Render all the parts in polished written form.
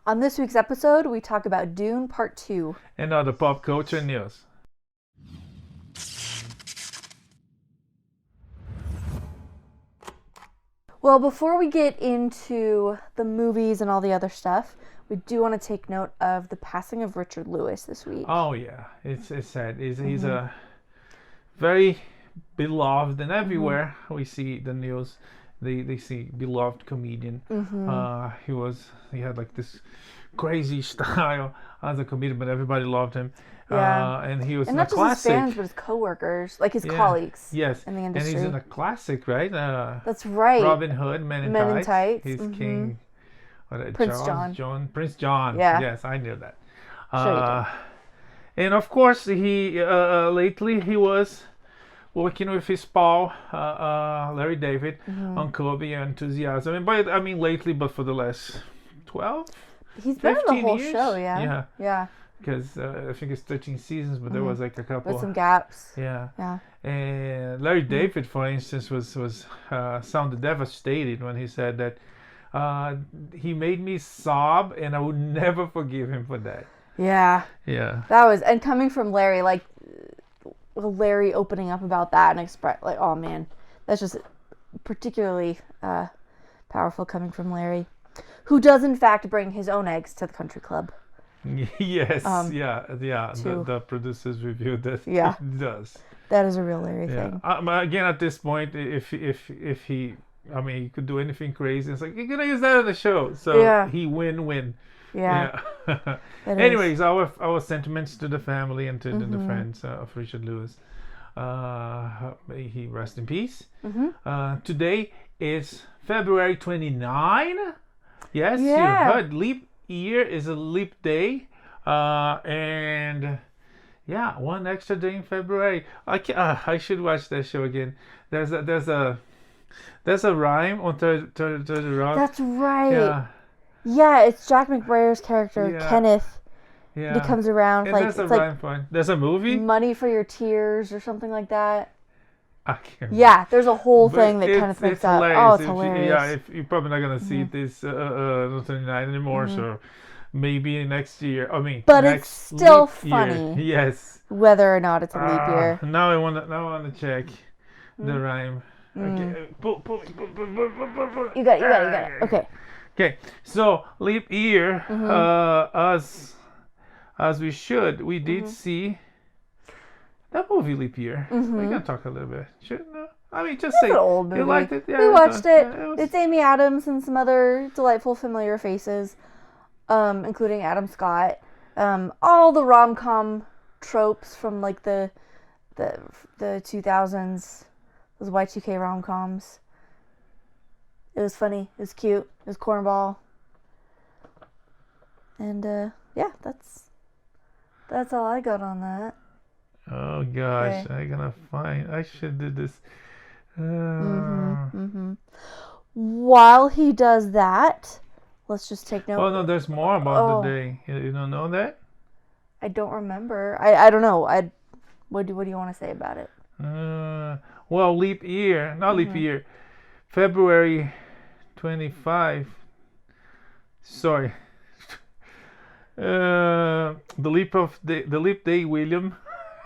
On this week's episode, we talk about Dune Part 2. And other pop culture news. Well, before we get into the movies and all the other stuff, we do want to take note of the passing of Richard Lewis this week. Oh yeah, it's sad. He's a very beloved, and everywhere we see the news, they see beloved comedian. He had like this crazy style as a comedian, but everybody loved him. Yeah. And he was and in a not just classic. his fans, but his coworkers, like his colleagues. Yes. In the industry. And he's in a classic, right? That's right. Robin Hood, Men in Tights. He's King. Prince John. Prince John. Yeah. Yes, I knew that. Sure you did. And of course, he lately he was working with his pal Larry David on Curb Your Enthusiasm. But I mean lately, but for the last 12. He's been in the whole years? show, yeah. Yeah. Because I think it's 13 seasons, but there was like a couple. With some gaps. Yeah. Yeah. And Larry David, for instance, was sounded devastated when he said that he made me sob, and I would never forgive him for that. Yeah. Yeah. That was, and coming from Larry, like Larry opening up about that and express, like, oh man, that's just particularly powerful coming from Larry, who does in fact bring his own eggs to the country club. Yes, the producers reviewed that. Yeah, it does. That is a real Larry thing. Again, at this point, if he, I mean, he could do anything crazy. It's like, you're gonna use that on the show, so he win. Yeah. Anyways, our sentiments to the family and to the friends of Richard Lewis. May he rest in peace. Today is February 29. Yes, you heard. Leap year is a leap day, and one extra day in February. I should watch that show again. There's a rhyme on the Rock. That's right. Yeah, it's Jack McBrayer's character Kenneth. Yeah, he comes around and like there's a it's rhyme like point. There's a movie. Money for Your Tears or something like that. I can't. Yeah, there's a whole thing that Kenneth makes up. Hilarious. Oh, it's hilarious. If you're probably not gonna see this 29 anymore, so maybe next year. I mean, but next it's still leap funny. Year. Yes. Whether or not it's a leap year. Now I wanna check the rhyme. Okay. You got it. Okay. Okay. So leap year, as we should. We did see that movie Leap Year. We're gonna talk a little bit. I mean, just say an old movie. You liked it. Yeah, we watched it. Yeah, It's Amy Adams and some other delightful, familiar faces, including Adam Scott. All the rom-com tropes from like the 2000s, those Y2K rom-coms. It was funny. It was cute. It was cornball. And that's all I got on that. Oh gosh, okay. I should do this. While he does that, let's just take note. Oh no, there's more about the day. You don't know that? I don't remember. I don't know. What do you want to say about it? Well, leap year, not leap year. February 25. Sorry. The leap day, William.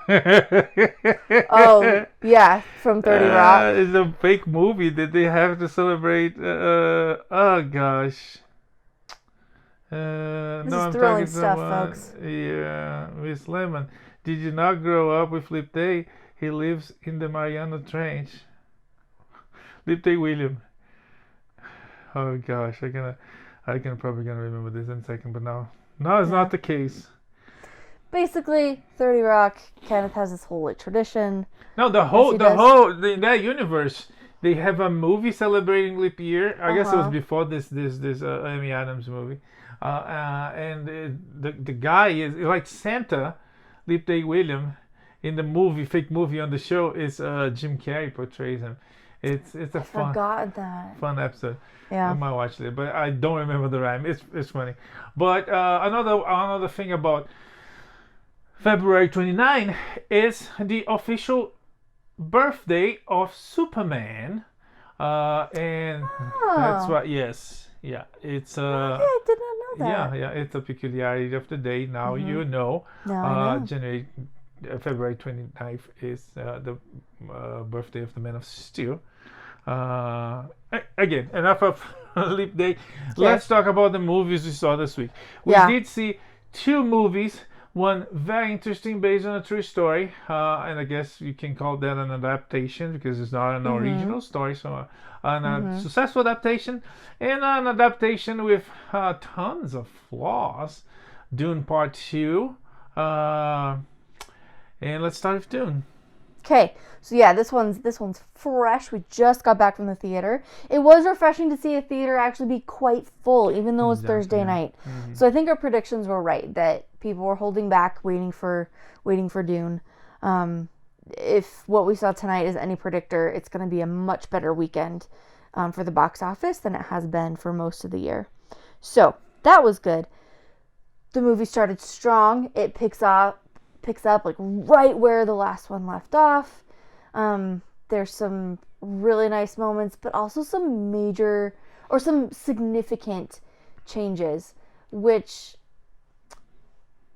Oh yeah, from 30 Rock. It's a fake movie that they have to celebrate. Oh gosh. This No, is I'm thrilling talking stuff, someone. folks. Yeah, Miss Lemon. Did you not grow up with Leap Day? He lives in the Mariana Trench. Leap Day William. Oh gosh, I can probably gonna remember this in a second, but no, it's not the case. Basically, 30 Rock, Kenneth has this whole like tradition. No, in that universe, they have a movie celebrating leap year. I guess it was before this Amy Adams movie, and the guy is like Santa, Leap Day William, in the movie, fake movie on the show is Jim Carrey portrays him. It's a fun episode. Yeah, I might watch it, but I don't remember the rhyme. It's funny. But another thing about February 29 is the official birthday of Superman, and that's right. Yes, yeah, it's I did not know that. Yeah. It's a peculiarity of the day. Now you know. Now I know. February 29th is the birthday of the Man of Steel. Again, enough of Leap Day. Let's talk about the movies we saw this week. We did see 2 movies. One very interesting, based on a true story, and I guess you can call that an adaptation because it's not an original story. So, a successful adaptation, and an adaptation with tons of flaws. Dune Part 2. And let's start with Dune. Okay, so yeah, this one's fresh. We just got back from the theater. It was refreshing to see a theater actually be quite full, even though it's Thursday night. So I think our predictions were right that people were holding back, waiting for Dune. If what we saw tonight is any predictor, it's going to be a much better weekend for the box office than it has been for most of the year. So that was good. The movie started strong. It picks up like right where the last one left off. There's some really nice moments, but also some major or some significant changes, which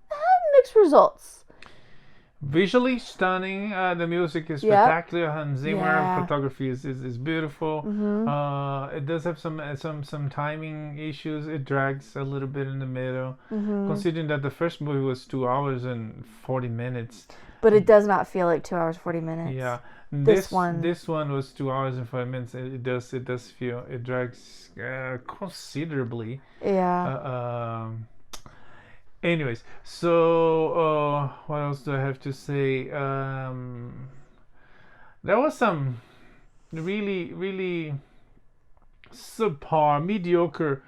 have mixed results. Visually stunning. The music is spectacular. Hans Zimmer. Photography is beautiful. It does have some timing issues. It drags a little bit in the middle, considering that the first movie was 2 hours and 40 minutes. But it does not feel like 2 hours 40 minutes. Yeah, this one was 2 hours and 40 minutes. It does feel it drags considerably. Yeah. Anyways, so what else do I have to say? There was some really, really subpar, mediocre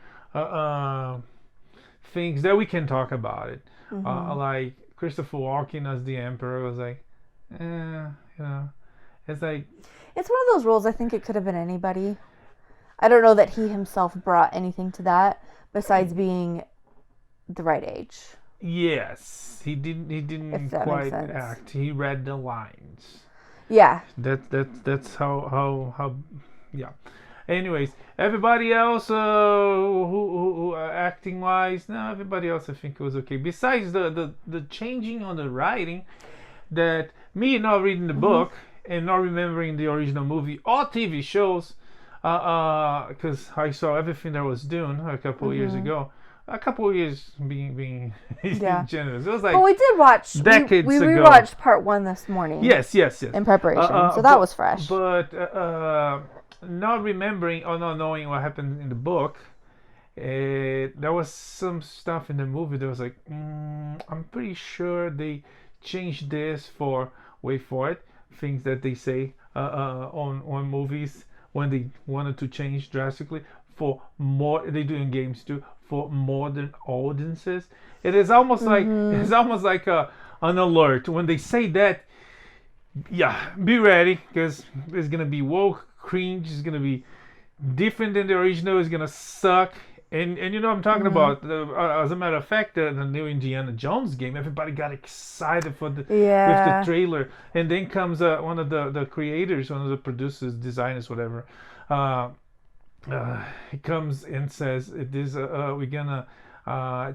things that we can talk about it. Like Christopher Walken as the Emperor was like, it's like... It's one of those roles, I think it could have been anybody. I don't know that he himself brought anything to that besides being the right age. Yes, he didn't quite act. He read the lines. Yeah. That's how yeah. Anyways, everybody else who acting wise, no, everybody else I think was okay. Besides the changing on the writing, that me not reading the book and not remembering the original movie or TV shows, because I saw everything that was Dune a couple of years ago. A couple of years being generous. It was like we did watch decades we ago. rewatched part 1 this morning. Yes. In preparation, so that was fresh. But not remembering or not knowing what happened in the book, there was some stuff in the movie that was like, I'm pretty sure they changed this for, wait for it, things that they say on movies when they wanted to change drastically for more. They do in games too, for modern audiences. It is almost like an alert when they say that. Yeah, be ready, because it's gonna be woke, cringe. It's gonna be different than the original. It's gonna suck. And you know what I'm talking about. As a matter of fact, the new Indiana Jones game, everybody got excited for with the trailer, and then comes one of the creators, one of the producers, designers, whatever. He comes and says, "It is we're gonna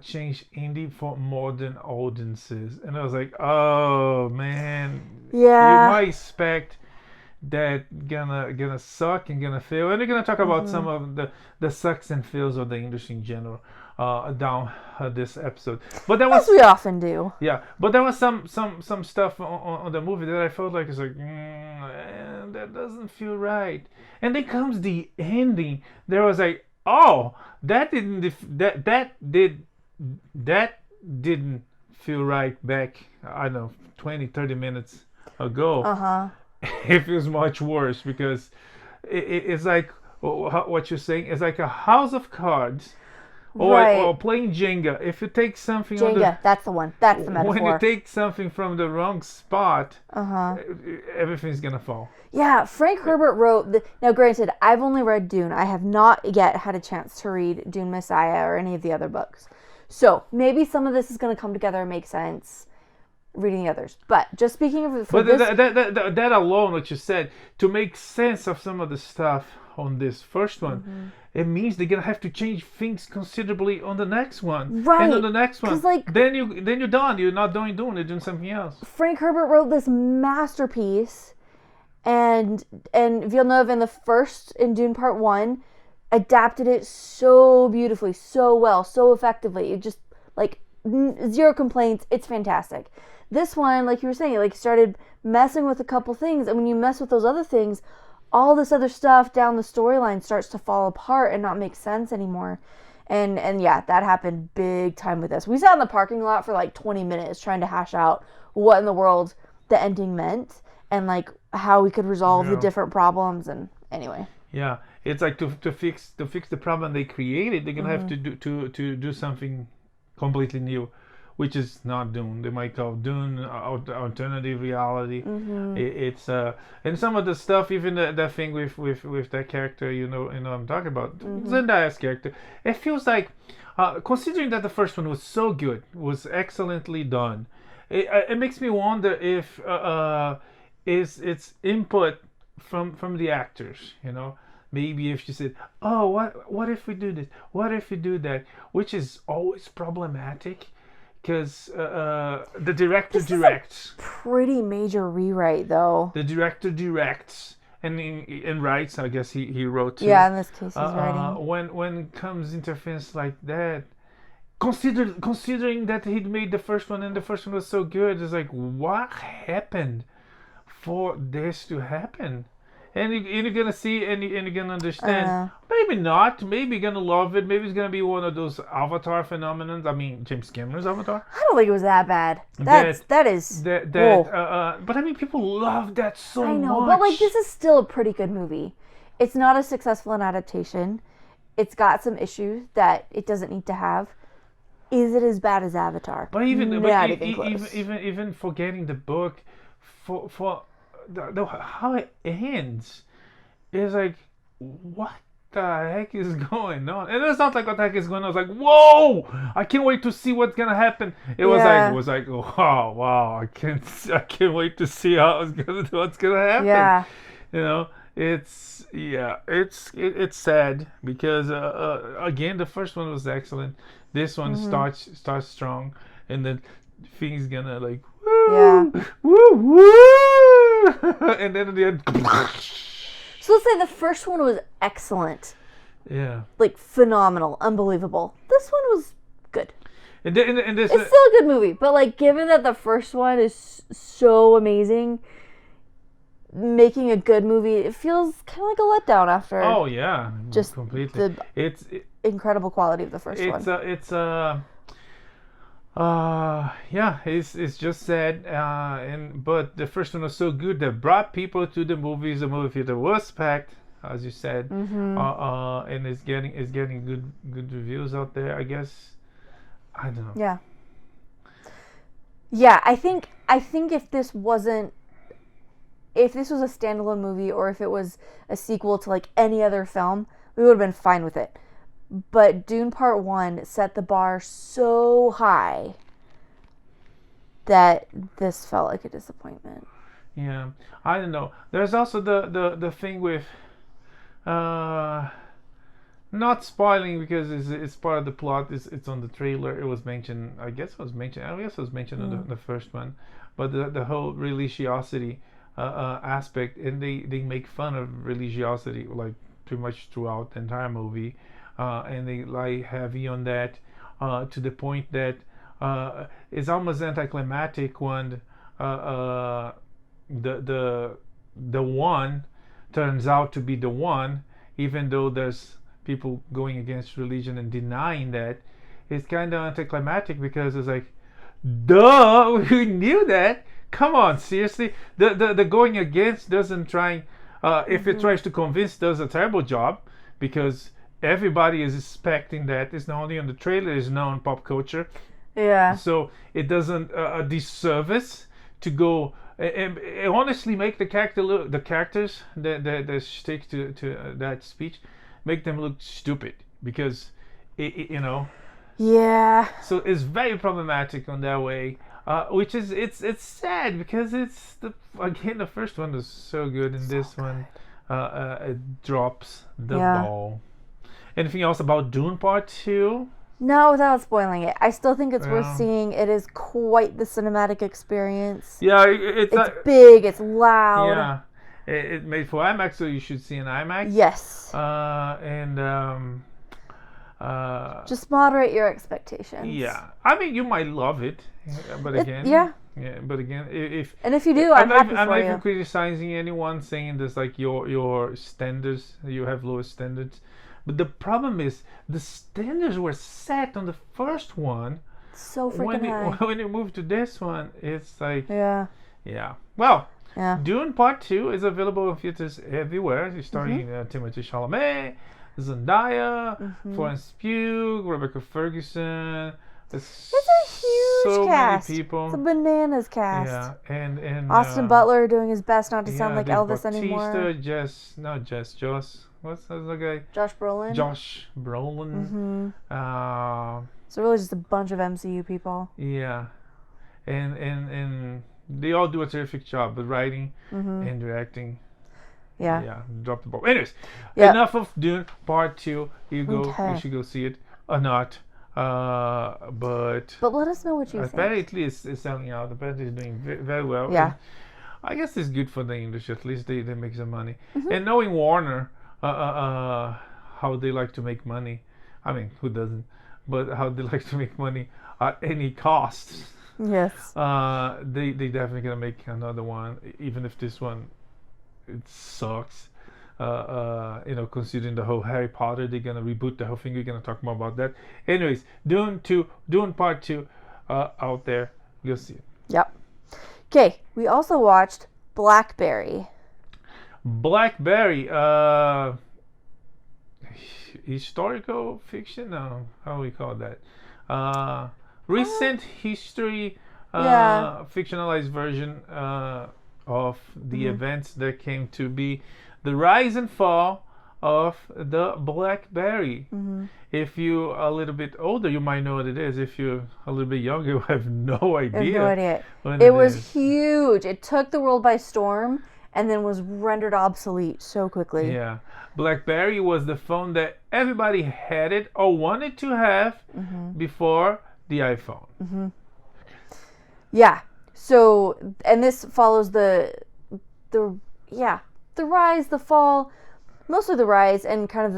change indie for modern audiences," and I was like, "Oh man, you might expect that gonna suck and gonna fail." And they're gonna talk about some of the sucks and fails of the industry in general down this episode. But that was, as we often do. Yeah, but there was some stuff on the movie that I felt like it's like that doesn't feel right. And then comes the ending. There was like, oh, that didn't feel right back, I don't know, 20-30 minutes ago. It feels much worse because it's like what you're saying is like a house of cards or playing Jenga. If you take something that's the one. That's the metaphor. When you take something from the wrong spot, everything's gonna fall. Yeah, Frank Herbert wrote. Now, granted, I've only read Dune. I have not yet had a chance to read Dune Messiah or any of the other books. So maybe some of this is going to come together and make sense reading the others. But just speaking of... that alone, what you said, to make sense of some of the stuff on this first one, it means they're gonna have to change things considerably on the next one, Right. and on the next one. Like, then you're done. You're not doing Dune. You're doing something else. Frank Herbert wrote this masterpiece, and Villeneuve in Dune Part 1 adapted it so beautifully, so well, so effectively. It just, like, zero complaints. It's fantastic. This one, like you were saying, like, started messing with a couple things, and when you mess with those other things, all this other stuff down the storyline starts to fall apart and not make sense anymore. And yeah, that happened big time with this. We sat in the parking lot for like 20 minutes trying to hash out what in the world the ending meant and like how we could resolve the different problems. And anyway. Yeah, it's like to fix the problem they created, they're gonna have to do something completely new, which is not Dune. They might call Dune alternative reality. It's and some of the stuff, even that thing with that character, you know I'm talking about, Zendaya's character. It feels like, considering that the first one was so good, was excellently done, it makes me wonder if it's input from the actors, you know. Maybe if she said, oh, what if we do this? What if we do that? Which is always problematic. Because the director directs. Pretty major rewrite, though. The director directs and writes. I guess he wrote too. Yeah, in this case, he's writing. When comes interference like that, considering that he'd made the first one and the first one was so good, it's like, what happened for this to happen? And you're gonna see and you're gonna understand. Maybe not. Maybe you're gonna love it. Maybe it's gonna be one of those Avatar phenomenons. I mean, James Cameron's Avatar. I don't think it was that bad. That is. But I mean, people love that so much. I know, but like this is still a pretty good movie. It's not as successful an adaptation. It's got some issues that it doesn't need to have. Is it as bad as Avatar? But even forgetting the book, for how it ends is like, what the heck is going on? And it's not like what the heck is going on. It's like, whoa! I can't wait to see what's gonna happen. It was like, oh, wow! I can't wait to see what's gonna happen. Yeah. You know, it's sad because again, the first one was excellent. This one starts strong, and then things gonna like woo woo, and then at the end. So let's say the first one was excellent. Yeah. Like phenomenal, unbelievable. This one was good. And this, it's still a good movie, but like given that the first one is so amazing, making a good movie, it feels kind of like a letdown after. Oh yeah, just completely. It's incredible quality of the first one. It's just sad. But the first one was so good that brought people to the movies. The movie theater was packed, as you said, and it's getting good reviews out there. I guess. I don't know. Yeah. Yeah, I think if this was a standalone movie or if it was a sequel to like any other film, we would have been fine with it. But Dune Part 1 set the bar so high that this felt like a disappointment. Yeah, I don't know. There's also the thing with not spoiling because it's part of the plot. It's on the trailer. It was mentioned. I guess it was mentioned on the first one. But the whole religiosity aspect, and they make fun of religiosity like pretty much throughout the entire movie. And they lie heavy on that to the point that it's almost anticlimactic when the one turns out to be the one, even though there's people going against religion and denying that. It's kind of anticlimactic because it's like, duh, we knew that. Come on, seriously. The going against doesn't try. If it tries to convince, does a terrible job because everybody is expecting that. It's not only on the trailer, it's now in pop culture. Yeah. So it doesn't a disservice to go and honestly make the characters that stick to that speech, make them look stupid because you know. Yeah. So it's very problematic on that way. Which is it's sad because it's the first one was so good and this one it drops the Yeah. ball. Anything else about Dune Part 2? No, without spoiling it. I still think it's worth Yeah. seeing. It is quite the cinematic experience. Yeah, It's big, it's loud. yeah. It made for IMAX, so you should see an IMAX. Yes. Just Just moderate your expectations. yeah. I mean, you might love it, but again, yeah. But again, if And if you do, I'm happy I'm for not you. even criticizing anyone saying this like your standards, you have lower standards, but the problem is the standards were set on the first one. So freaking high. When it moved to this one, it's like Yeah. Well, Yeah. Dune Part 2 is available in theaters everywhere. It's starring Timothée Chalamet, Zendaya, Florence Pugh, Rebecca Ferguson. It's a huge so cast. many people. It's a bananas cast. Yeah, and Austin Butler doing his best not to sound like Dave Elvis Bautista, anymore. Joss. What's the other guy? Josh Brolin. Josh Brolin. So really just a bunch of MCU people. Yeah, and they all do a terrific job, but writing and directing. Yeah. Drop the ball. Anyways, Yeah. enough of Dune Part 2. You should go see it or not. But let us know what you think. apparently it's selling out. Apparently it's doing very well. Yeah. And I guess it's good for the industry. At least they make some money. And knowing Warner, how they like to make money. I mean, who doesn't? But how they like to make money at any cost. Yes. They definitely gonna make another one, even if this one it sucks. Considering the whole Harry Potter, they're gonna reboot the whole thing. We're gonna talk more about that. Anyways, Dune Part 2, out there. Go see it. Yep. Okay, we also watched Blackberry. Blackberry, historical fiction? No, how do we call that? Recent history, fictionalized version of the events that came to be the rise and fall of the Blackberry. If you're a little bit older, you might know what it is. If you're a little bit younger, you have no idea. I have no idea. What It was is. huge. It took the world by storm and then was rendered obsolete so quickly. Yeah. Blackberry was the phone that everybody had it or wanted to have before the iPhone. Yeah. So, and this follows the rise, the fall, mostly the rise, and kind of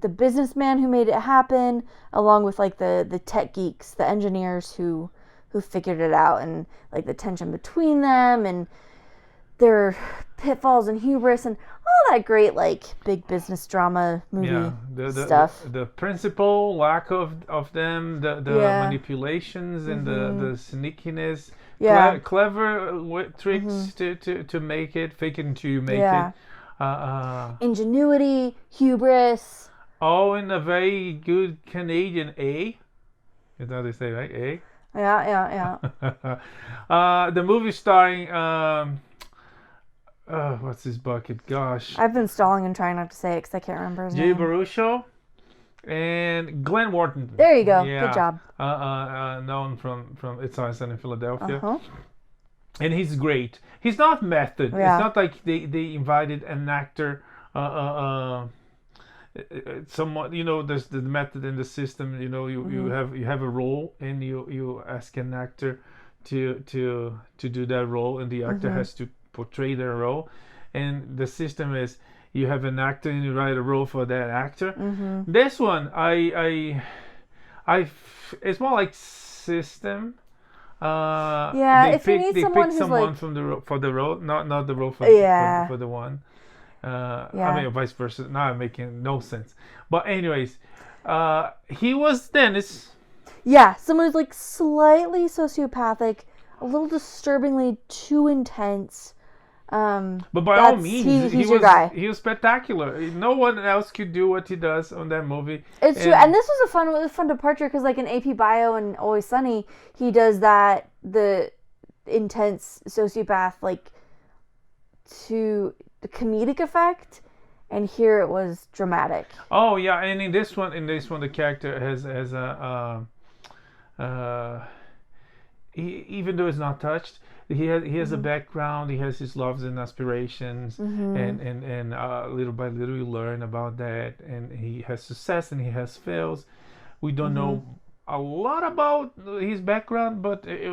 the businessman who made it happen, along with like the tech geeks, the engineers who figured it out, and like the tension between them and their pitfalls and hubris and all that great like big business drama movie stuff. The principle, lack of them, the manipulations and the sneakiness. Yeah. Clever tricks to make it, fake it until you make it. Ingenuity, hubris. All in a very good Canadian A. Is that how they say, right? A? Yeah. The movie starring what's his bucket? Gosh. I've been stalling and trying not to say it because I can't remember his Jay name. Baruchel and Glen Wharton. There you go. Good job. Known from It's Always Sunny in Philadelphia. And he's great. He's not method. Yeah. It's not like they invited an actor. Somewhat, there's the method in the system. You have a role and you ask an actor to do that role, and the actor has to portray their role. And the system is you have an actor and you write a role for that actor. This one, it's more like system. If you need they someone pick who's someone like, for the role, not the role for the one. I mean, vice versa. Now I'm making no sense. But anyways, he was Dennis. Yeah, someone who's like slightly sociopathic, a little disturbingly too intense. But by all means, he's your guy. He was spectacular. No one else could do what he does on that movie. It's true, and this was a fun departure because, like in AP Bio and Always Sunny, he does the intense sociopath like to the comedic effect, and here it was dramatic. Oh yeah, and in this one, the character has even though it's not touched, he has a background. He has his loves and aspirations, and little by little you learn about that. And he has success and he has fails. We don't know a lot about his background, but it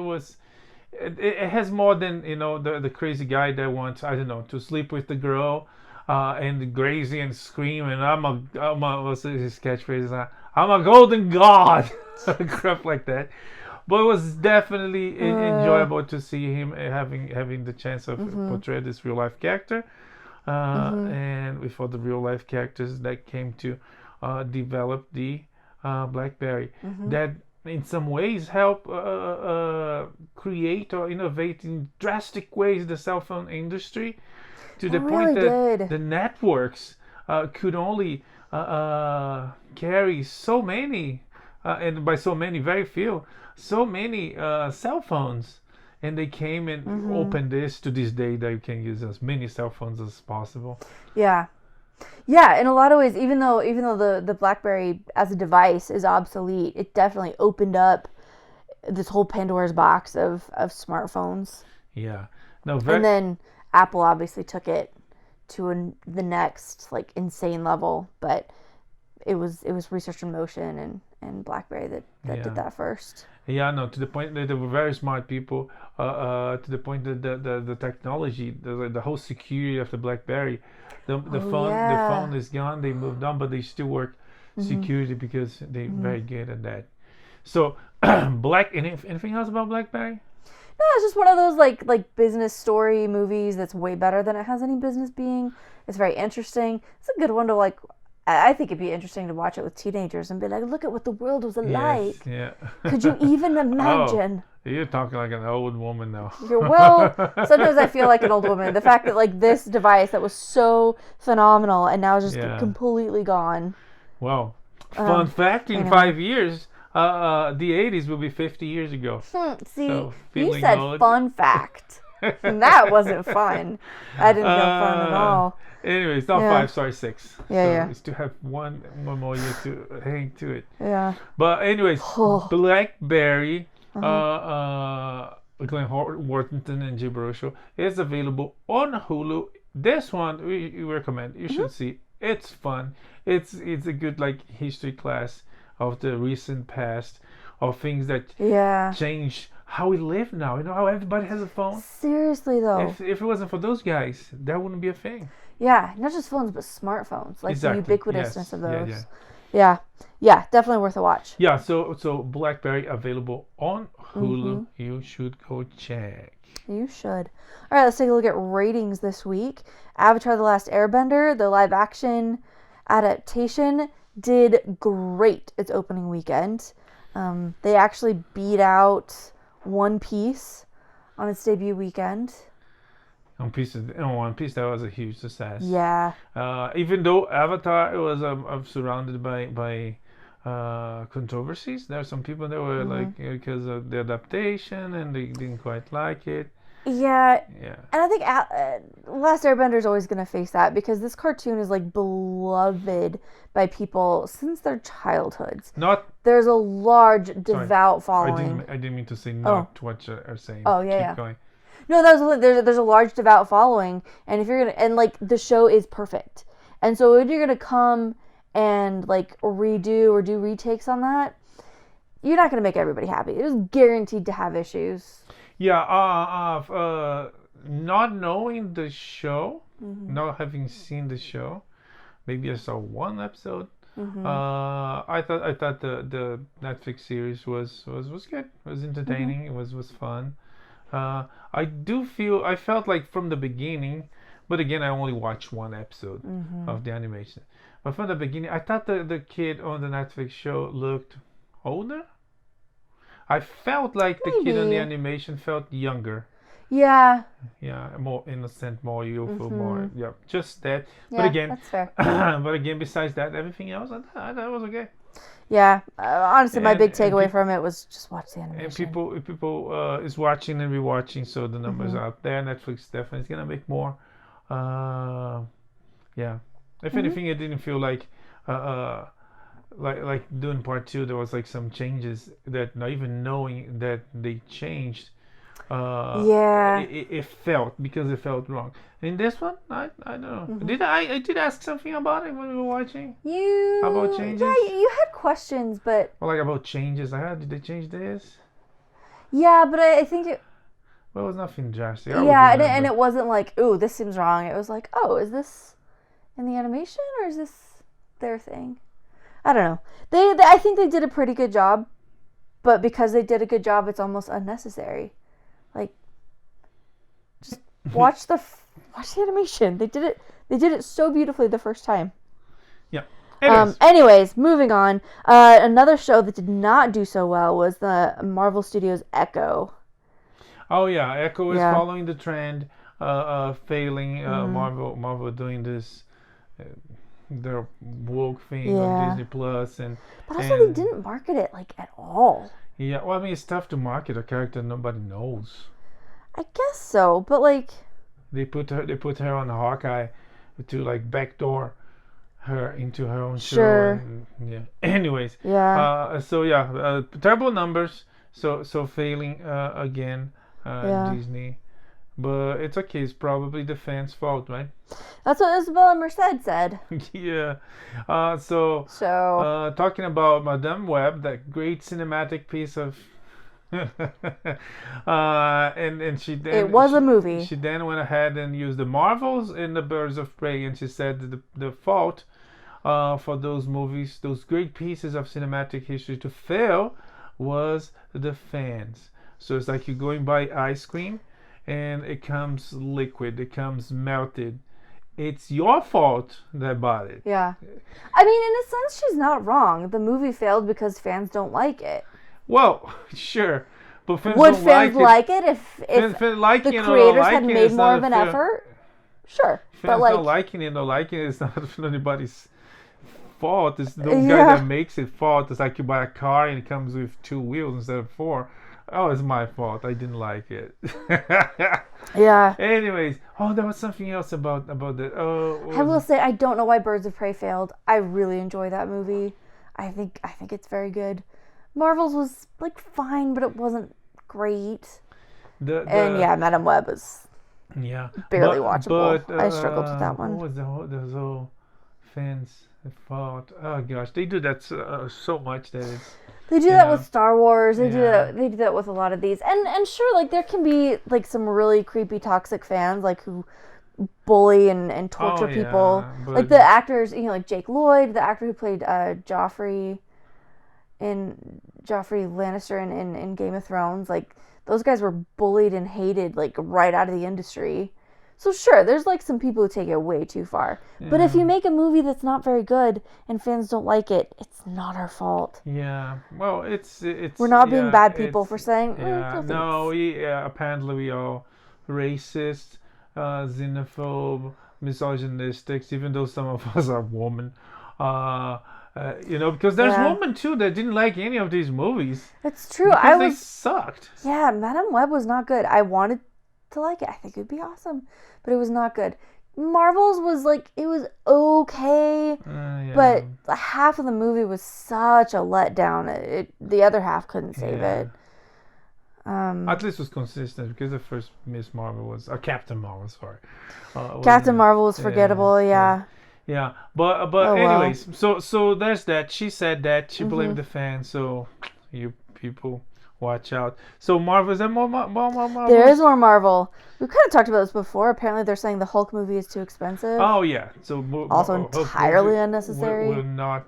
has more than the crazy guy that wants, I don't know, to sleep with the girl, and crazy and scream, and I'm a what's his catchphrase? I'm a golden god, crap like that. But it was definitely enjoyable to see him having the chance of portray this real life character, and with all the real life characters that came to develop the Blackberry, that in some ways help create or innovate in drastic ways the cell phone industry, to the point that the networks could only carry so many, and by so many, very few, so many cell phones, and they came and opened this to this day that you can use as many cell phones as possible. Yeah, in a lot of ways, even though the BlackBerry as a device is obsolete, it definitely opened up this whole Pandora's box of smartphones. Yeah. And then Apple obviously took it to the next insane level, but it was Research in Motion and BlackBerry that did that first. Yeah, no, to the point that they were very smart people, to the point that the technology, the whole security of the BlackBerry, the phone is gone. They moved on, but they still work security because they're very good at that. So, anything else about BlackBerry? No, it's just one of those like business story movies that's way better than it has any business being. It's very interesting. It's a good one to I think it'd be interesting to watch it with teenagers and be like, look at what the world was like. Yes, yeah. Could you even imagine? Oh, you're talking like an old woman now. Well, sometimes I feel like an old woman. The fact that this device that was so phenomenal and now is just completely gone. Well, fun fact, in 5 years, the 80s will be 50 years ago. See, you said old. Fun fact. And that wasn't fun. I didn't feel fun at all. Anyway, it's not 5, sorry, 6. Yeah, it's to have one more year to hang to it. Yeah. But anyways, BlackBerry, Glen Howerton and Jay Baruchel is available on Hulu. This one we recommend. You should see. It's fun. It's a good history class of the recent past, of things that change how we live now. You know how everybody has a phone? Seriously though. If it wasn't for those guys, that wouldn't be a thing. Yeah, not just phones, but smartphones. Exactly. The ubiquitousness of those. Yeah, definitely worth a watch. Yeah, so BlackBerry available on Hulu. You should go check. You should. All right, let's take a look at ratings this week. Avatar: The Last Airbender, the live action adaptation, did great its opening weekend. They actually beat out One Piece on its debut weekend. One Piece, that was a huge success. Yeah. Even though Avatar was surrounded by controversies, there are some people that were because of the adaptation and they didn't quite like it. Yeah. And I think Last Airbender is always going to face that because this cartoon is beloved by people since their childhoods. There's a large devout following. I didn't mean to say not what you're saying. Oh yeah. Keep going. No, there's a large devout following, and if you're gonna the show is perfect, and so if you're gonna come and redo or do retakes on that, you're not gonna make everybody happy. It was guaranteed to have issues. Yeah, not knowing the show, not having seen the show, maybe I saw one episode. I thought the Netflix series was good. It was entertaining. It was fun. I felt like from the beginning, but again, I only watched one episode of the animation. But from the beginning, I thought the kid on the Netflix show looked older. I felt like the kid on the animation felt younger. Yeah. Yeah, more innocent, more youthful, more just that. Yeah, but again, that's fair. But again, besides that, everything else, I thought it was okay. Yeah, honestly, my big takeaway from it was just watch the animation. And people is watching and rewatching, so the numbers are out there. Netflix definitely is gonna make more. If anything, it didn't feel like like doing part 2, there was like some changes that not even knowing that they changed. Yeah. It felt because it felt wrong. In this one, I don't know. Mm-hmm. I did ask something about it when we were watching? You. About changes? Yeah, you had questions, but. Well, like about changes. Did they change this? Yeah, but I think it. Well, it was nothing drastic. Yeah, and it wasn't like, ooh, this seems wrong. It was like, oh, is this in the animation or is this their thing? I don't know. They I think they did a pretty good job, but because they did a good job, it's almost unnecessary. Like, just watch the animation. They did it so beautifully the first time. Yeah. Anyways, moving on. Another show that did not do so well was the Marvel Studios Echo. Oh yeah, Echo is following the trend, failing. Marvel doing this, their woke thing on Disney Plus, but also they didn't market it like at all. Yeah, well, I mean, it's tough to market a character nobody knows. I guess so, but like they put her on Hawkeye to like backdoor her into her own show. And, yeah. Anyways. Yeah. Terrible numbers. So failing again. Disney, but it's okay. It's probably the fans' fault, right? That's what Isabella Merced said. Yeah. So talking about Madame Web, that great cinematic piece of, and she then it was a movie. She then went ahead and used the Marvels and the Birds of Prey, and she said that the fault for those movies, those great pieces of cinematic history to fail, was the fans. So it's like you're going by ice cream and it comes liquid, it comes melted. It's your fault that bought it. Yeah. I mean, in a sense, she's not wrong. The movie failed because fans don't like it. Well, sure. But fans would fans like it if the creators had made more of an effort? Sure. Fans but not liking it is not anybody's fault. It's the guy that makes it fault. It's like you buy a car and it comes with 2 wheels instead of 4. Oh, it's my fault. I didn't like it. Yeah. Anyways, there was something else about that. I will say I don't know why Birds of Prey failed. I really enjoy that movie. I think it's very good. Marvel's was like fine, but it wasn't great. Madame Web is barely watchable. But, I struggled with that one. What was the whole fans' fault? Oh gosh, they do that so much that it's. They do that with Star Wars. They do that with a lot of these. And sure, like there can be like some really creepy toxic fans like who bully and torture people. Like the actors, like Jake Lloyd, the actor who played Joffrey Lannister in Game of Thrones, like those guys were bullied and hated like right out of the industry. So sure, there's like some people who take it way too far. Yeah. But if you make a movie that's not very good and fans don't like it, it's not our fault. Yeah. Well, it's we're not being bad people for saying. Apparently we are racist, xenophobe, misogynistic. Even though some of us are women, because there's women too that didn't like any of these movies. It's true. They sucked. Yeah, Madame Web was not good. I wanted to like it. I think it would be awesome, but it was not good. Marvel's was like, it was okay, but half of the movie was such a letdown. The other half couldn't save it. At least it was consistent, because the first Miss Marvel was Captain Marvel. Sorry, Captain Marvel was forgettable. Yeah. But anyways, so there's that. She said that she blamed the fans. So you people. Watch out. So Marvel, is there more Marvel? There is more Marvel. We've kind of talked about this before. Apparently they're saying the Hulk movie is too expensive. Oh yeah. So also entirely unnecessary. Will not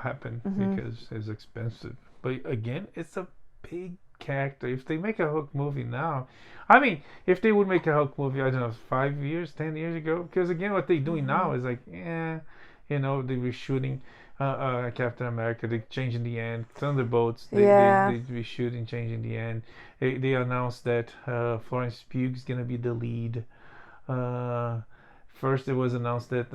happen because it's expensive. But again, it's a big character. If they make a Hulk movie now, I mean, if they would make a Hulk movie, I don't know, 5 years, 10 years ago, because again, what they're doing now is like, they're reshooting Captain America. They changing the end. Thunderbolts. They reshooting, changing the end. They announced that Florence Pugh is gonna be the lead. First, it was announced that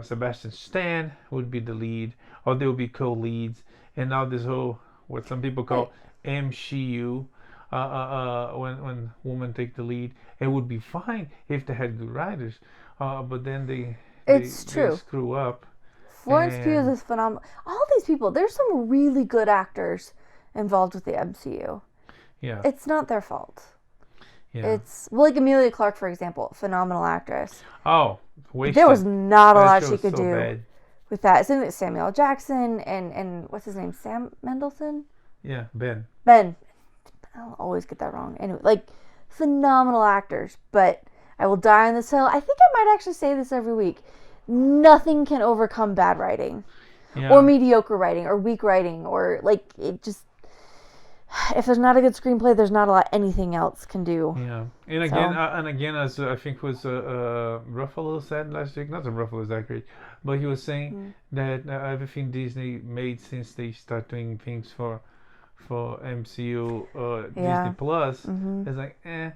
Sebastian Stan would be the lead, or they will be co-leads. And now this whole, what some people call MCU, when women take the lead, it would be fine if they had good writers. But then they screw up. Florence Pugh is phenomenal. All these these people, there's some really good actors involved with the MCU. Yeah. It's not their fault. Yeah. It's, well, like Emilia Clarke, for example, phenomenal actress. Oh, There was not a lot show she was could so do bad. with that. Same with Samuel L. Jackson and what's his name? Sam Mendelsohn? Yeah, Ben. Ben. I'll always get that wrong. Anyway, like, phenomenal actors, but I will die on this hill. I think I might actually say this every week. Nothing can overcome bad writing. Yeah. Or mediocre writing, or weak writing, or, like, it just... If there's not a good screenplay, there's not a lot anything else can do. Yeah, and again, as I think was Ruffalo said last week, not that Ruffalo is accurate, but he was saying that everything Disney made since they start doing things for MCU Disney Plus is like and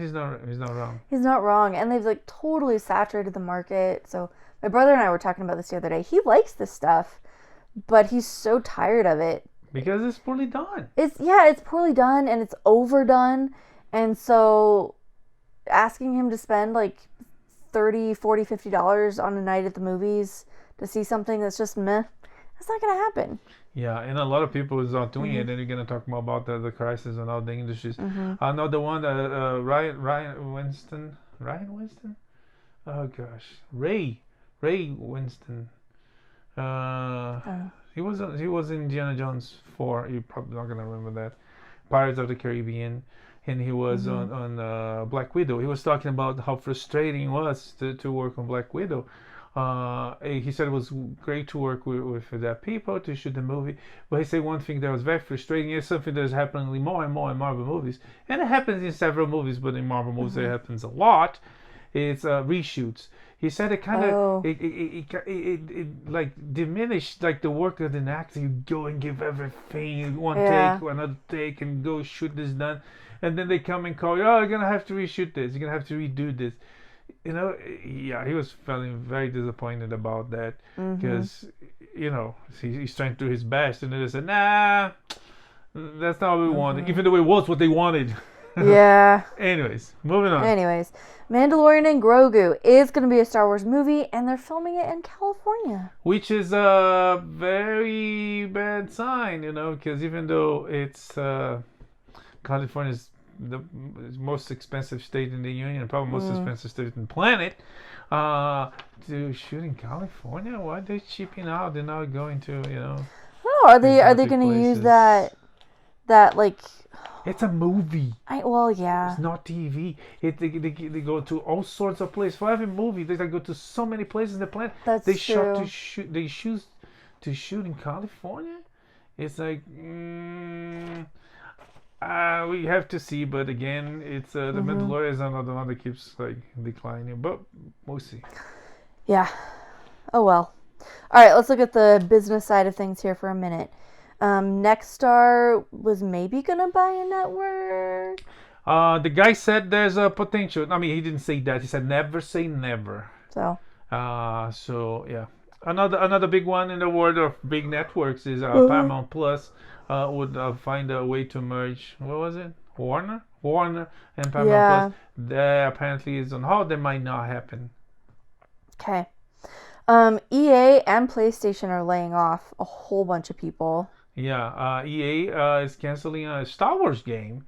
he's not wrong. He's not wrong, and they've like totally saturated the market. So my brother and I were talking about this the other day. He likes this stuff, but he's so tired of it. Because it's poorly done. It's poorly done and it's overdone. And so asking him to spend like $30, $40, $50 on a night at the movies to see something that's just meh, that's not going to happen. Yeah, and a lot of people is not doing it. And you're going to talk more about the crisis and all the industries. Another one, Ryan Winston? Oh gosh. Ray Winston. He was in Indiana Jones 4. You're probably not gonna remember that. Pirates of the Caribbean, and he was on Black Widow. He was talking about how frustrating it was to work on Black Widow. He said it was great to work with that people to shoot the movie, but he said one thing that was very frustrating is something that's happening more and more in Marvel movies, and it happens in several movies, but in Marvel movies it happens a lot. It's reshoots. He said it kind of it like diminished like the work of an actor. You go and give everything, one take, another take, and go shoot this done, and then they come and call you. Oh, you're gonna have to reshoot this. You're gonna have to redo this. You know, he was feeling very disappointed about that because he's trying to do his best, and they said, nah, that's not what we wanted, even though it was what they wanted. Yeah. Anyways, moving on. Mandalorian and Grogu is going to be a Star Wars movie, and they're filming it in California. Which is a very bad sign, because even though it's California is the most expensive state in the union, probably most expensive state on the planet, to shoot in California, why are they cheaping out? They're not going to, Oh, are they going to use that like? It's a movie. Yeah. It's not TV. They go to all sorts of places. For every movie, they go to so many places in the planet. That's true. They choose to shoot in California. It's like we have to see. But again, it's the Mandalorian is another one that keeps like declining. But we'll see. Yeah. Oh well. All right. Let's look at the business side of things here for a minute. Nexstar was maybe gonna buy a network. The guy said there's a potential. I mean, he didn't say that. He said never say never. So yeah. Another big one in the world of big networks is Paramount Plus would find a way to merge. What was it? Warner and Paramount Plus. That apparently is on hold. That might not happen. Okay. EA and PlayStation are laying off a whole bunch of people. Yeah, EA is canceling a Star Wars game.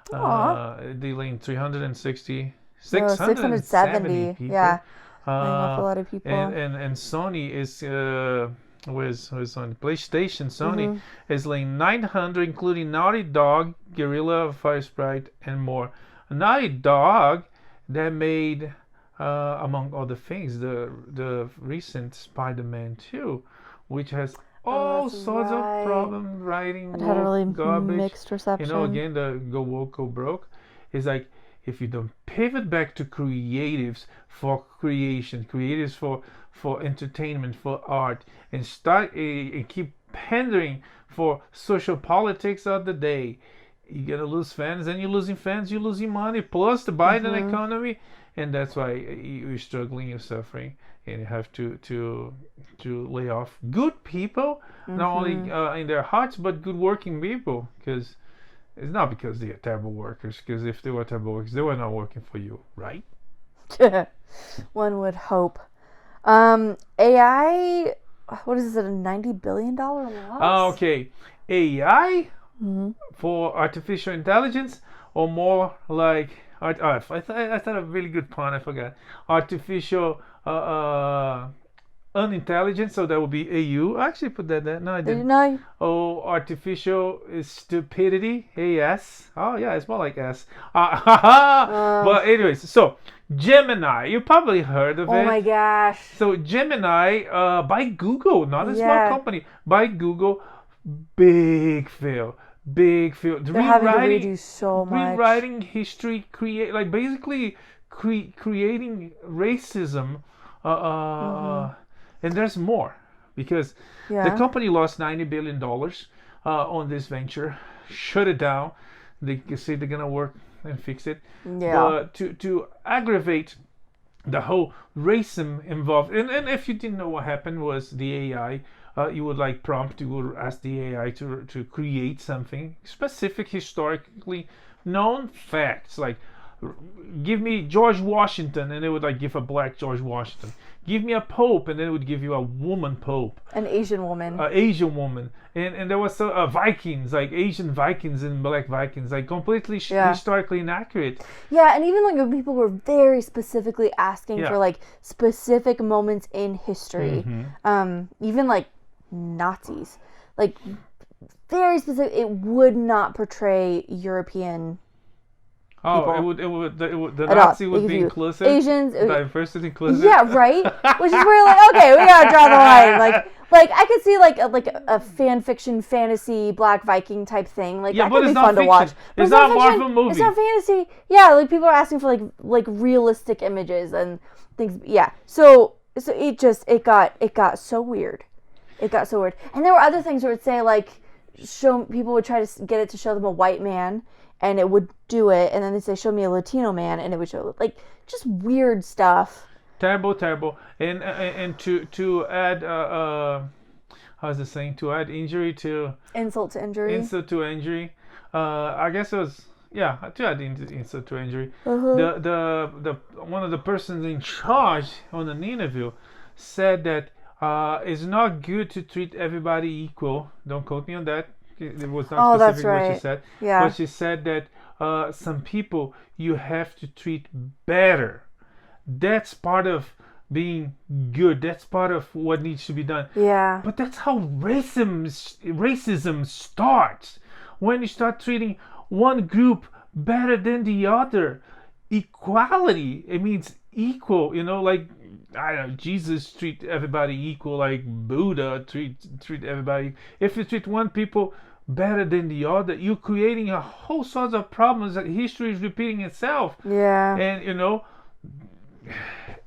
Dealing 670 people. Yeah, laying off a lot of people. And Sony is with on PlayStation. Sony is laying 900, including Naughty Dog, Guerrilla, Firesprite, and more. Naughty Dog that made, among other things, the recent Spider-Man 2, which has all sorts of problems writing. It had a really garbage. mixed reception. Again, the Go Woke Go Broke is like, if you don't pivot back to creatives for creation, creatives for entertainment, for art, and start and keep pandering for social politics of the day, you're gonna lose fans, and you're losing fans, you're losing money, plus the Biden economy, and that's why you're struggling, you're suffering, and you have to lay off good people, not only in their hearts, but good working people, because it's not because they are terrible workers, because if they were terrible workers, they were not working for you, right? One would hope. AI what is it, a $90 billion loss? Okay, AI for artificial intelligence, or more like I thought a really good pun. I forgot. Artificial unintelligence. So that would be AU. I actually put that there. No, I didn't. No. Oh, artificial stupidity. AS. Oh yeah, it's more like S. But anyways, so Gemini. You probably heard of it. Oh my gosh. So Gemini, by Google, not a small company, by Google, big fail. They're having to redo so much. Rewriting history, basically creating racism, and there's more, because the company lost $90 billion on this venture, shut it down. They say they're gonna work and fix it. Yeah. But to aggravate the whole racism involved, and if you didn't know what happened, was the AI. You would prompt, you would ask the AI to create something specific, historically known facts, like give me George Washington, and it would give a black George Washington. Give me a pope, and then it would give you a woman pope. An Asian woman. And there was Vikings, Asian Vikings and black Vikings, completely historically inaccurate. Yeah, and even when people were very specifically asking for specific moments in history, even Nazis, very specific. It would not portray European. Oh, the Nazi would be inclusive. Asians, diversity inclusive. Yeah, right. Which is where okay, we gotta draw the line. I could see a fan fiction, fantasy, Black Viking type thing. Yeah, that could be fun to watch. But it's not a Marvel movie. It's not fantasy. Yeah, people are asking for realistic images and things. Yeah, so it got so weird. It got so weird. And there were other things where it would say people would try to get it to show them a white man, and it would do it, and then they'd say, show me a Latino man, and it would show just weird stuff. Terrible. And to add how's the saying? To add injury to insult to injury. I guess it was to add insult to injury. The one of the persons in charge on an interview said that it's not good to treat everybody equal. Don't quote me on that. It was not specific what she said. Yeah. But she said that some people you have to treat better. That's part of being good. That's part of what needs to be done. Yeah. But that's how racism starts. When you start treating one group better than the other. Equality, it means equal, I don't know, Jesus treat everybody equal, like Buddha treat everybody. If you treat one people better than the other, you're creating a whole sorts of problems that history is repeating itself. Yeah. And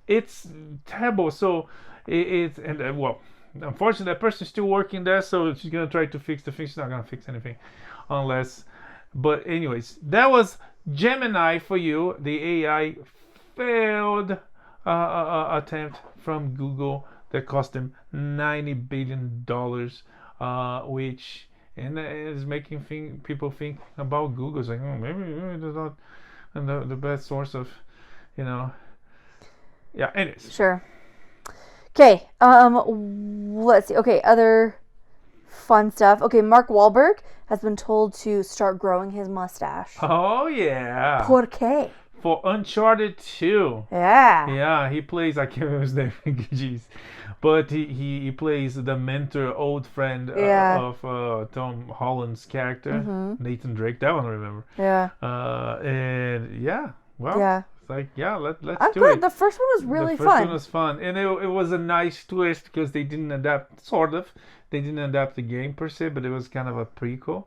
it's terrible. So unfortunately that person's still working there, so she's gonna try to fix the thing. She's not gonna fix anything unless. But anyways, that was Gemini for you, the AI failed attempt from Google that cost them $90 billion, which is making people think about Google. It's maybe it's not the best source of, yeah. Anyways. Sure. Okay. Let's see. Okay. Other fun stuff. Okay. Mark Wahlberg has been told to start growing his mustache. Oh yeah. ¿Por qué? For Uncharted 2. Yeah. Yeah, he plays, I can't remember his name, jeez. But he plays the mentor, old friend of Tom Holland's character, Nathan Drake, that one I remember. Yeah. And yeah, well, it's let's do it. The first one was really fun. The first one was fun. And it was a nice twist because they didn't adapt, they didn't adapt the game per se, but it was kind of a prequel.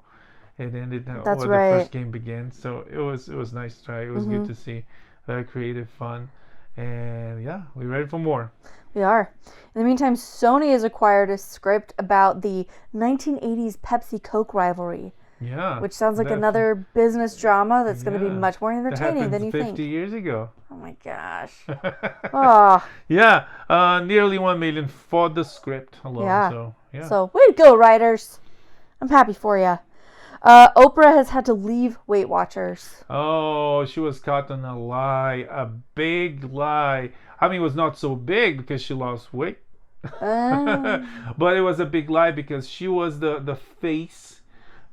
It ended the first game began, so it was nice to try. It was good to see, creative, fun, and yeah, we're ready for more. We are. In the meantime, Sony has acquired a script about the 1980s Pepsi-Coke rivalry. Yeah, which sounds like another business drama that's going to be much more entertaining than you 50 think. 50 years ago. Oh my gosh. Oh. Yeah, nearly $1 million for the script alone. Yeah. So way to go, writers. I'm happy for you. Oprah has had to leave Weight Watchers. Oh, she was caught on a big lie. I mean, it was not so big because she lost weight. But it was a big lie because she was the face,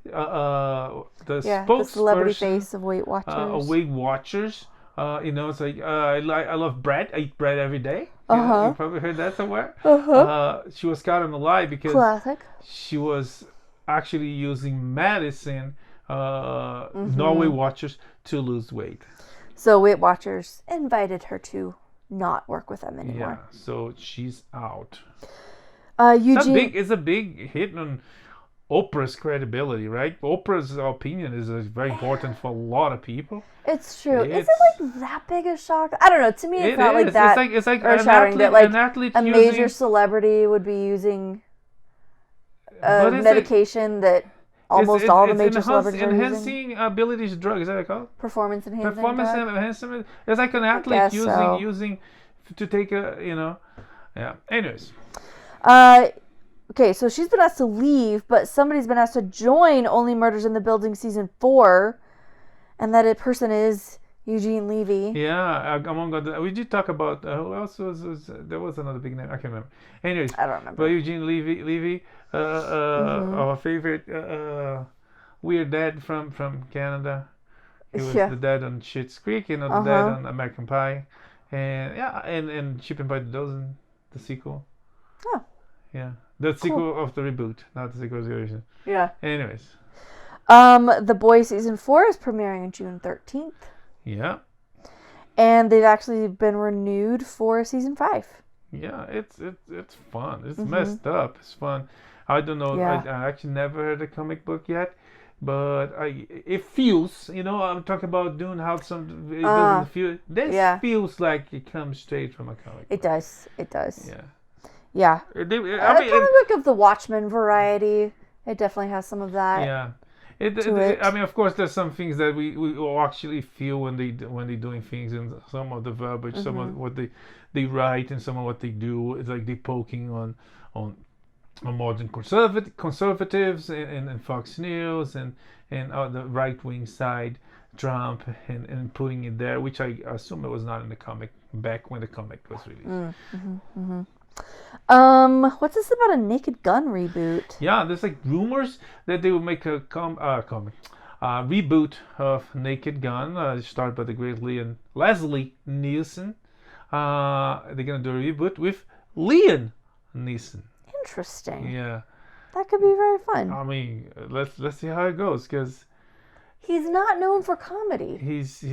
the the celebrity spokesperson face of Weight Watchers. of Weight Watchers. It's like I love bread. I eat bread every day. You probably heard that somewhere. She was caught on the lie because Classic. she was actually using medicine, not Weight Watchers, to lose weight. So Weight Watchers invited her to not work with them anymore. Yeah, so she's out. Eugene. It's a big hit on Oprah's credibility, right? Oprah's opinion is very important for a lot of people. It's true. Is it like that big a shock? I don't know. To me, it's not like that. It's like earth-shattering that like a major using, celebrity would be using a medication that almost all the major celebrities are using. Enhancing abilities drug, is that what it's called? Performance enhancing. Performance enhancement. It's like an athlete using to take a yeah. Anyways. Okay, so she's been asked to leave, but somebody's been asked to join Only Murders in the Building season 4, and that person is Eugene Levy. Yeah, we did talk about who else was there was another big name, I can't remember. Anyways, I don't remember. But Eugene Levy, our favorite weird dad from Canada. He was the dad on Schitt's Creek, the dad on American Pie, and Chipping by the Dozen, the sequel. Oh. Yeah. The sequel of the reboot, not the sequel of the original. Yeah. Anyways. The Boys season 4 is premiering on June 13th. Yeah. And they've actually been renewed for season 5. Yeah, it's fun. It's messed up. It's fun. I don't know. Yeah. I actually never read a comic book yet, but it feels. I'm talking about Dune. How it doesn't feel. This feels like it comes straight from a comic book. It does. It does. Yeah. Yeah. Comic book of the Watchmen variety. It definitely has some of that. Yeah. I mean, of course, there's some things that we actually feel when they're doing things, and some of the verbiage, some of what they write, and some of what they do. It's like they're poking on modern conservatives and Fox News and the right wing side, Trump, and putting it there, which I assume it was not in the comic back when the comic was released. What's this about a Naked Gun reboot? Yeah, there's like rumors that they will make a reboot of Naked Gun, started by the great Leslie Nielsen. They're gonna do a reboot with Liam Neeson. Interesting. Yeah. That could be very fun. I mean, let's see how it goes, because he's not known for comedy. He's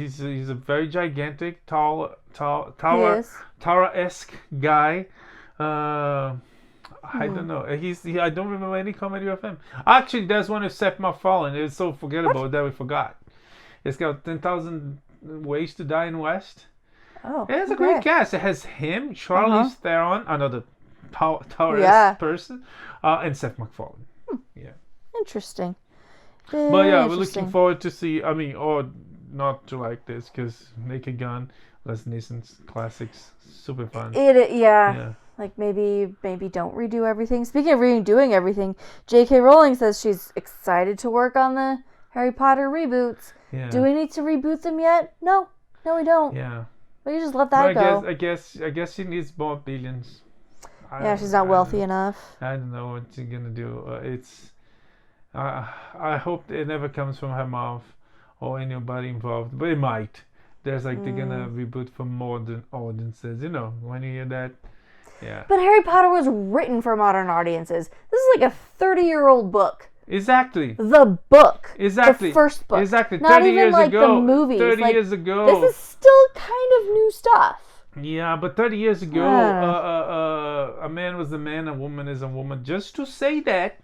a very gigantic, Tara-esque guy. I don't know. I don't remember any comedy of him. Actually, there's one with Seth MacFarlane. It's so forgettable that we forgot. It's got 10,000 Ways to Die in West. Oh, it's a great cast. It has him, Charlize Theron, another Tara-esque person, and Seth MacFarlane. Yeah. Interesting. But yeah, we're looking forward to see. I mean, or not to like this, because Naked Gun, Leslie Nielsen's classics, super fun. Yeah. Like maybe don't redo everything. Speaking of redoing everything, J.K. Rowling says she's excited to work on the Harry Potter reboots. Yeah. Do we need to reboot them yet? No, we don't. Yeah. We just let that go. I guess she needs more billions. She's not wealthy enough. I don't know what she's gonna do. I hope it never comes from her mouth or anybody involved, but it might. There's they're gonna reboot for modern audiences. When you hear that. Yeah. But Harry Potter was written for modern audiences. This is like a 30-year-old book. Exactly. The book. Exactly. The first book. Exactly. Not 30 even years like ago. The movies. 30 years ago. This is still kind of new stuff. Yeah, but 30 years ago, a man was a man, a woman is a woman. Just to say that,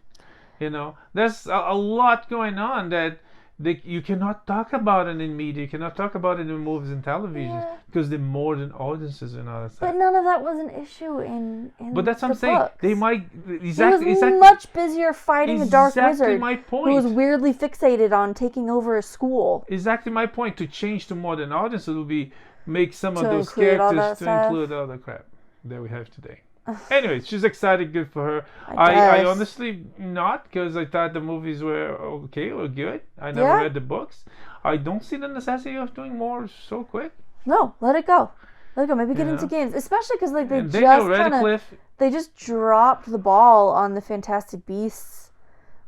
there's a lot going on that you cannot talk about it in media. You cannot talk about it in movies and television because the modern audiences are not. But none of that was an issue in But that's what I'm saying. Books. They might He was much busier fighting a dark wizard my point. who was weirdly fixated on taking over a school. Exactly my point. To change to modern audiences would be make some of those characters to include all the crap that we have today. Anyway, she's excited. Good for her. I honestly not, because I thought the movies were okay, were good. I never read the books. I don't see the necessity of doing more so quick. No, let it go. Let it go. Maybe get into games, especially because like And Daniel Radcliffe. they just dropped the ball on the Fantastic Beasts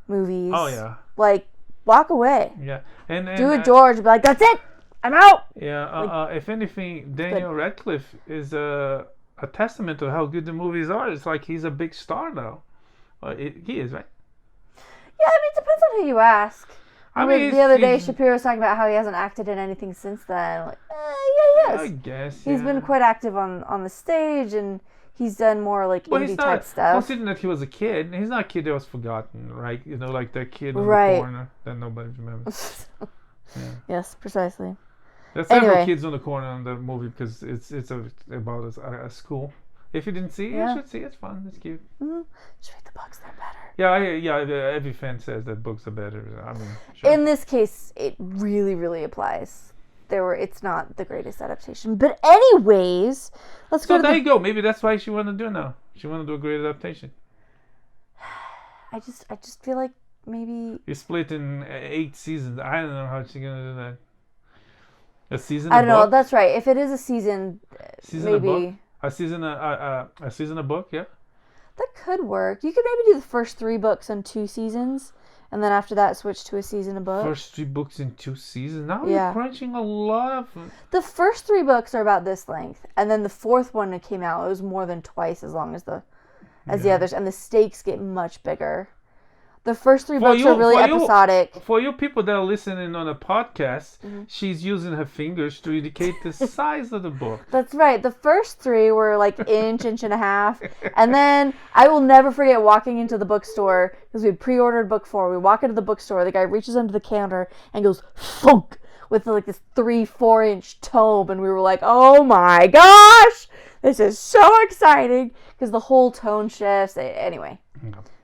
movies. Oh yeah. Like walk away. Yeah, and Do it, George. Be like, that's it. I'm out. Yeah. If anything, Daniel Radcliffe is a testament to how good the movies are. It's like he's a big star now. He is, right? Yeah, I mean, it depends on who you ask. I mean, the other day, Shapiro was talking about how he hasn't acted in anything since then. Like, yeah, yes. I guess he's been quite active on the stage, and he's done more like indie type stuff. Considering that he was a kid, he's not a kid that was forgotten, right? You know, like that kid on the corner that nobody remembers. Yes, precisely. There's several kids on the corner in the movie because it's about a school. If you didn't see it, you should see it. It's fun. It's cute. Mm-hmm. Just read the books; they're better. Yeah. Every fan says that books are better. I mean, sure. In this case, it really, really applies. It's not the greatest adaptation, but anyways, let's go. So there you go. Maybe that's why she wanted to do it now. She wanted to do a great adaptation. I just feel like maybe you split in 8 seasons. I don't know how she's gonna do that. A season. I don't know. That's right. If it is a season maybe a season a book. Yeah. That could work. You could maybe do the first 3 books in 2 seasons, and then after that, switch to a season a book. First 3 books in 2 seasons. Now you're crunching a lot of. The first 3 books are about this length, and then the 4th one that came out, it was more than twice as long as the others, and the stakes get much bigger. The first 3 books are really episodic. For you people that are listening on a podcast, she's using her fingers to indicate the size of the book. That's right. The first 3 were like inch and a half. And then I will never forget walking into the bookstore because we pre-ordered book 4. We walk into the bookstore. The guy reaches under the counter and goes, "Funk," with like this 3-4 inch tome. And we were like, oh my gosh, this is so exciting because the whole tone shifts. Anyway.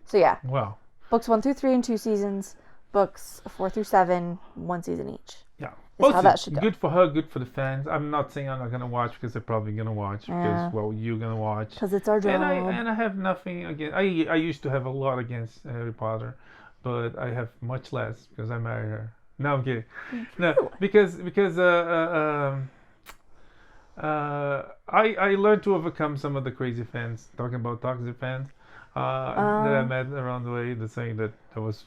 So yeah. Wow. Books 1 through 3 in 2 seasons. Books 4 through 7, 1 season each. Yeah. Is how that should go. Good for her, good for the fans. I'm not saying I'm not going to watch because they're probably going to watch because, you're going to watch. Because it's our job. And I have nothing against... I used to have a lot against Harry Potter, but I have much less because I married her. No, I'm kidding. No, because I learned to overcome some of the crazy fans, talking about toxic fans. That I met around the way, the saying that was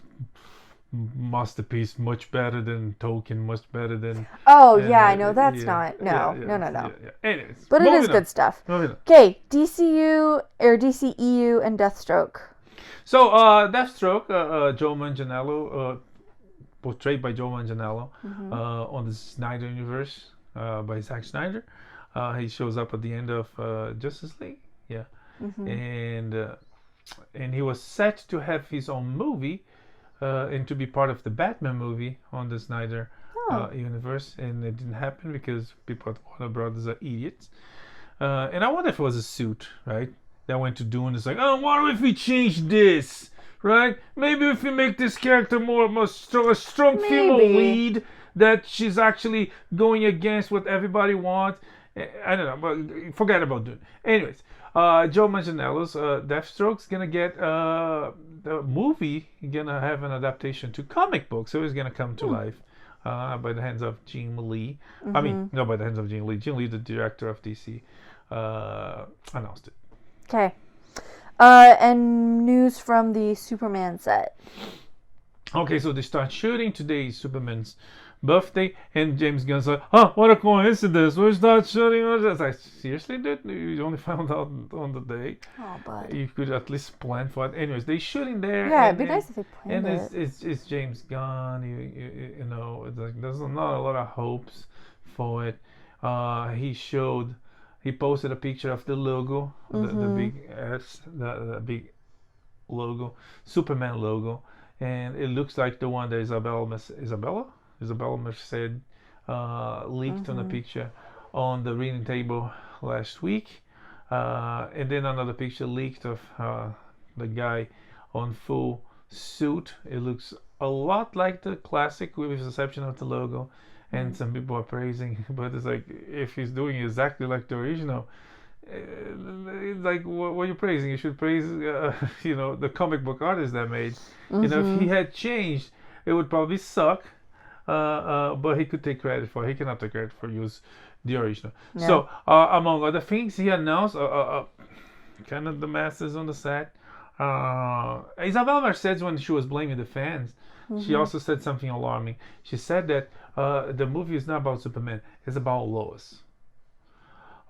masterpiece much better than Tolkien, much better than. I know that's not. No. Anyways, but it is good stuff. Okay, DCEU and Deathstroke. So Deathstroke, Joe Manganiello, portrayed by Joe Manganiello, on the Snyder universe by Zack Snyder. He shows up at the end of Justice League. Yeah, and he was set to have his own movie and to be part of the Batman movie on the Snyder universe, and it didn't happen because people at Warner Brothers are idiots. And I wonder if it was a suit, right? That went to Dune. It's like, what if we change this, right? Maybe if we make this character more a strong female lead, that she's actually going against what everybody wants. I don't know, but forget about Dune. Anyways. Joe Manganiello's Deathstroke's gonna get the movie. Gonna have an adaptation to comic books, so it's gonna come to life by the hands of Jim Lee. I mean, not by the hands of Jim Lee. Jim Lee, the director of DC, announced it. Okay. And news from the Superman set. Okay, so they start shooting today. Superman's birthday, and James Gunn's like, what a coincidence, we start shooting on this. I seriously, dude, you only found out on the day. Oh, bud. You could at least plan for it. Anyways, they shooting there. Yeah, it'd be nice if they planned it. And it's James Gunn. You know, it's like, there's not a lot of hopes for it. He posted a picture of the logo, the big S, the big logo, Superman logo, and it looks like the one that Isabella Merced leaked on a picture on the reading table last week, and then another picture leaked of the guy on full suit. It looks a lot like the classic with the exception of the logo, and some people are praising, but it's like, if he's doing exactly like the original, it's like, what are you praising? You should praise the comic book artist that made. If he had changed, it would probably suck. but he could take credit for. He cannot take credit for use the original. Yeah. So among other things, he announced kind of the masses on the set. Isabella Merced, when she was blaming the fans, she also said something alarming. She said that the movie is not about Superman; it's about Lois.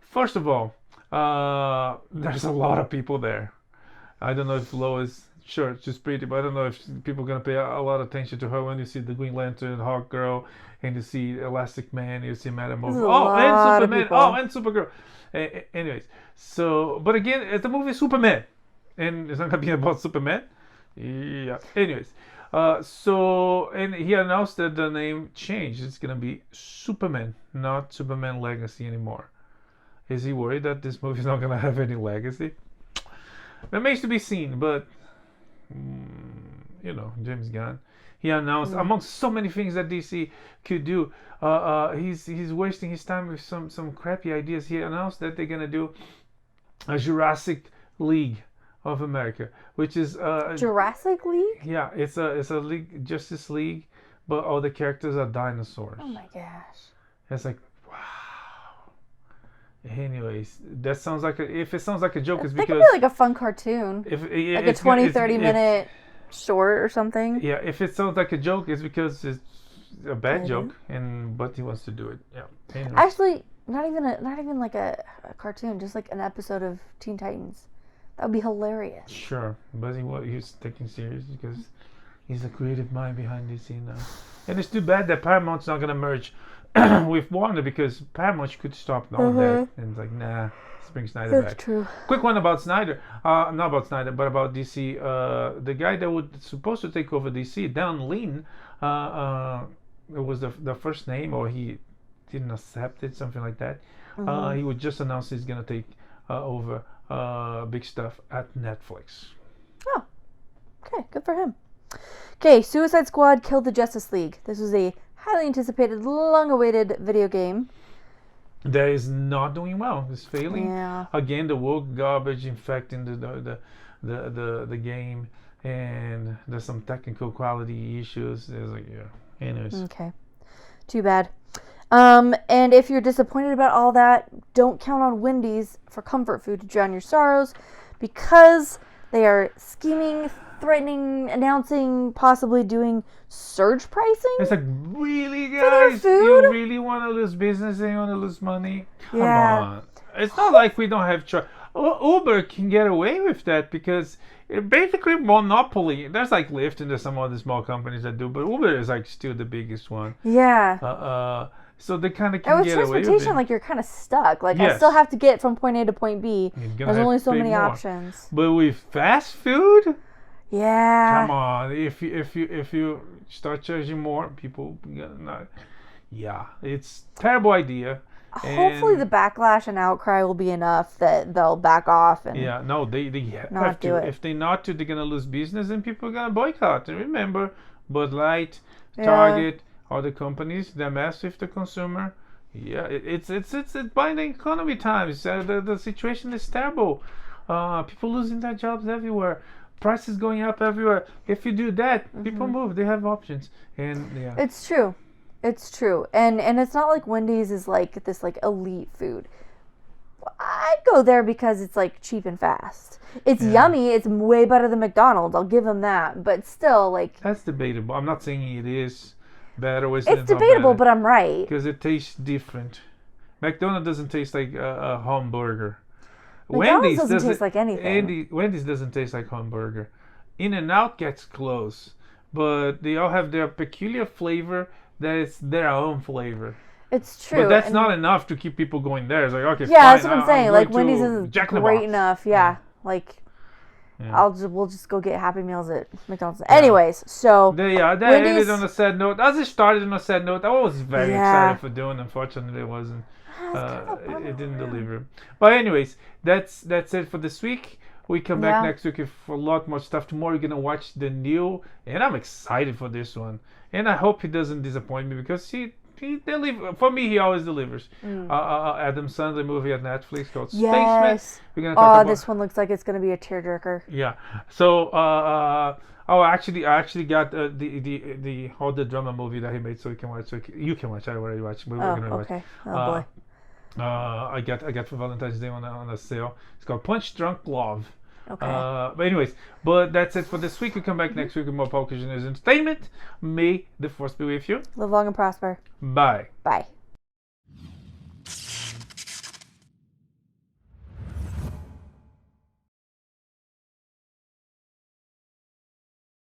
First of all, there's a lot of people there. I don't know if Lois, sure, she's pretty, but I don't know if people are going to pay a lot of attention to her when you see the Green Lantern, Hawk Girl, and you see Elastic Man, you see Madam Move. Oh, and Superman. Oh, and Supergirl. Anyways, so, but again, it's the movie Superman. And it's not going to be about Superman. Yeah. Anyways, so, and he announced that the name changed. It's going to be Superman, not Superman Legacy anymore. Is he worried that this movie is not going to have any legacy? It remains to be seen, but James Gunn, he announced amongst so many things that DC could do, he's wasting his time with some crappy ideas. He announced that they're going to do a Jurassic League of America, which is Jurassic League? Yeah, it's a league, Justice League, but all the characters are dinosaurs. Oh my gosh. It's like, wow. Anyways, that sounds like if it sounds like a joke, it's because could be like a fun cartoon, like a 20-30 minute short or something. Yeah, if it sounds like a joke, it's because it's a bad joke, but he wants to do it. Yeah. Anyways. Actually, not even like a cartoon, just like an episode of Teen Titans. That would be hilarious. Sure, but he's taking serious because he's the creative mind behind DC now. And it's too bad that Paramount's not going to merge with Warner, because Paramount could stop all that. And it's like, nah, let's bring Snyder back. That's true. Quick one about Snyder. Not about Snyder, but about DC. The guy that was supposed to take over DC, Dan Lin, it was the first name, or he didn't accept it, something like that. He would just announce he's going to take over big stuff at Netflix. Oh, okay, good for him. Okay, Suicide Squad killed the Justice League. This was a highly anticipated, long-awaited video game. That is not doing well. It's failing. Yeah. Again, the woke garbage infecting the game, and there's some technical quality issues. There's like, yeah. Anyways. Okay. Too bad. And if you're disappointed about all that, don't count on Wendy's for comfort food to drown your sorrows, because they are scheming, threatening, announcing, possibly doing surge pricing. It's like, really, guys? You really want to lose business and you want to lose money? Come on. It's not like we don't have choice. Uber can get away with that because it basically monopoly. There's like Lyft and there's some other small companies that do, but Uber is like still the biggest one. Yeah. So they kind of can get away with it. With transportation, like you're kind of stuck. Like I still have to get from point A to point B. There's only so many options. But with fast food, yeah. Come on, if you start charging more, people not. Yeah, it's terrible idea. Hopefully the backlash and outcry will be enough that they'll back off and they have to. If they not to, they're gonna lose business and people are gonna boycott. And remember, Bud Light, Target, other companies, they mess with the consumer. Yeah, it's by the economy times. The situation is terrible. People losing their jobs everywhere. Prices going up everywhere. If you do that, people move. They have options, and yeah. It's true. It's true. And it's not like Wendy's is like this like elite food. I go there because it's like cheap and fast. It's yummy. It's way better than McDonald's. I'll give them that. But still, like, that's debatable. I'm not saying it is better. It's debatable, but I'm right. Because it tastes different. McDonald's doesn't taste like a hamburger. McDonald's doesn't taste like anything. Wendy's doesn't taste like hamburger. In-N-Out gets close, but they all have their peculiar flavor. That is their own flavor. It's true. But that's not enough to keep people going there. It's like, okay, fine. Yeah, that's what I'm saying. Like, Wendy's isn't great enough. Yeah. Like, we'll just go get Happy Meals at McDonald's. Yeah. Anyways, so that ended on a sad note. As it started on a sad note, I was very excited for Dune. Unfortunately, it wasn't. It didn't deliver. But anyways, that's it for this week. We come back next week with a lot more stuff. Tomorrow we're gonna watch the new, and I'm excited for this one. And I hope he doesn't disappoint me, because For me, he always delivers. Adam Sandler movie at Netflix called Yes. Spaceman. We're gonna talk about this one looks like it's gonna be a tearjerker. Yeah. So I actually got the all the drama movie that he made, so you can watch. You can watch. I already watched. We're gonna watch. Okay. Oh boy. I got for Valentine's Day on a sale. It's called Punch Drunk Love. Okay. But anyways, that's it for this week. We'll come back next week with more pop culture news and entertainment. May the force be with you. Live long and prosper. Bye. Bye.